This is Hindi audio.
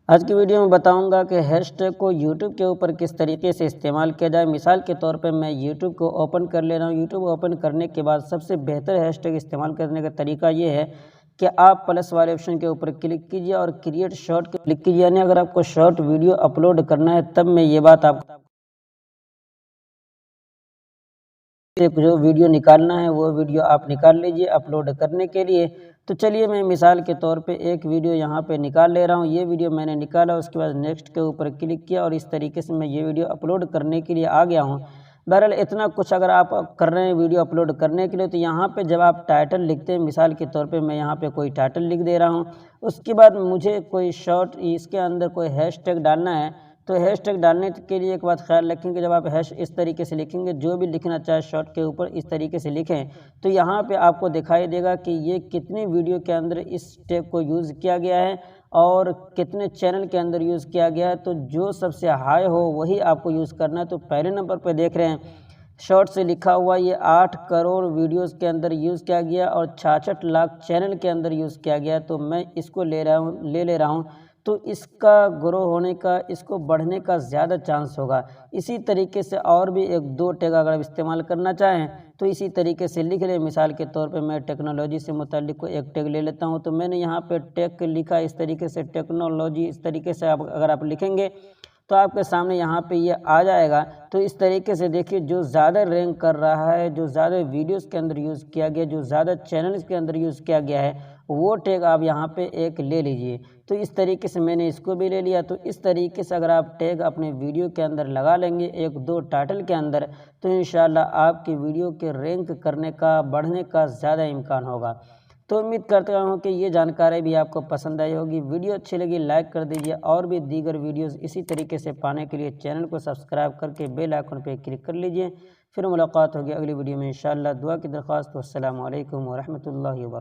आज की वीडियो में बताऊंगा कि हैशटैग को यूट्यूब के ऊपर किस तरीके से इस्तेमाल किया जाए। मिसाल के तौर पे मैं यूट्यूब को ओपन कर ले रहा हूँ। यूट्यूब ओपन करने के बाद सबसे बेहतर हैशटैग इस्तेमाल करने का तरीका ये है कि आप प्लस वाले ऑप्शन के ऊपर क्लिक कीजिए और क्रिएट शॉर्ट क्लिक कीजिए। यानी अगर आपको शॉर्ट वीडियो अपलोड करना है तब मैं ये बात आपको जो वीडियो निकालना है वो वीडियो आप निकाल लीजिए अपलोड करने के लिए। तो चलिए मैं मिसाल के तौर पे एक वीडियो यहाँ पे निकाल ले रहा हूँ। ये वीडियो मैंने निकाला, उसके बाद नेक्स्ट के ऊपर क्लिक किया और इस तरीके से मैं ये वीडियो अपलोड करने के लिए आ गया हूँ। बहरहाल इतना कुछ अगर आप कर रहे हैं वीडियो अपलोड करने के लिए, तो यहाँ पे जब आप टाइटल लिखते हैं, मिसाल के तौर पे मैं यहाँ पे कोई टाइटल लिख दे रहा हूँ। उसके बाद मुझे कोई शॉर्ट इसके अंदर कोई हैशटैग डालना है। तो हैशटैग डालने के लिए एक बात ख्याल रखेंगे, जब आप हैश इस तरीके से लिखेंगे, जो भी लिखना चाहे शॉर्ट के ऊपर इस तरीके से लिखें, तो यहाँ पे आपको दिखाई देगा कि ये कितनी वीडियो के अंदर इस टैग को यूज़ किया गया है और कितने चैनल के अंदर यूज़ किया गया है। तो जो सबसे हाई हो वही आपको यूज़ करना है। तो पहले नंबर पर देख रहे हैं शॉर्ट से लिखा हुआ, ये 8 करोड़ वीडियोस के अंदर यूज़ किया गया और 66 लाख चैनल के अंदर यूज़ किया गया। तो मैं इसको ले रहा हूँ। तो इसका ग्रो होने का, इसको बढ़ने का ज़्यादा चांस होगा। इसी तरीके से और भी 1-2 टैग अगर आप इस्तेमाल करना चाहें तो इसी तरीके से लिख लें। मिसाल के तौर पे मैं टेक्नोलॉजी से मुताल्लिक़ कोई एक टैग ले लेता हूं। तो मैंने यहाँ पे टैग लिखा इस तरीके से, टेक्नोलॉजी। इस तरीके से अगर आप लिखेंगे तो आपके सामने यहाँ पे ये आ जाएगा। तो इस तरीके से देखिए, जो ज़्यादा रैंक कर रहा है, जो ज़्यादा वीडियोस के अंदर यूज़ किया गया, जो ज़्यादा चैनल्स के अंदर यूज़ किया गया है, वो टैग आप यहाँ पे एक ले लीजिए। तो इस तरीके से मैंने इसको भी ले लिया। तो इस तरीके से अगर आप टैग अपने वीडियो के अंदर लगा लेंगे 1-2 टाइटल के अंदर, तो इंशाल्लाह आपकी वीडियो के रैंक करने का, बढ़ने का ज़्यादा इम्कान होगा। तो उम्मीद करता हूँ कि ये जानकारी भी आपको पसंद आई होगी। वीडियो अच्छी लगी लाइक कर दीजिए और भी दीगर वीडियोस इसी तरीके से पाने के लिए चैनल को सब्सक्राइब करके बेल आइकन पर क्लिक कर लीजिए। फिर मुलाकात होगी अगली वीडियो में इंशाअल्लाह। दुआ की दरख्वास्त। अस्सलामु अलैकुम व रहमतुल्लाहि व बरकातहू।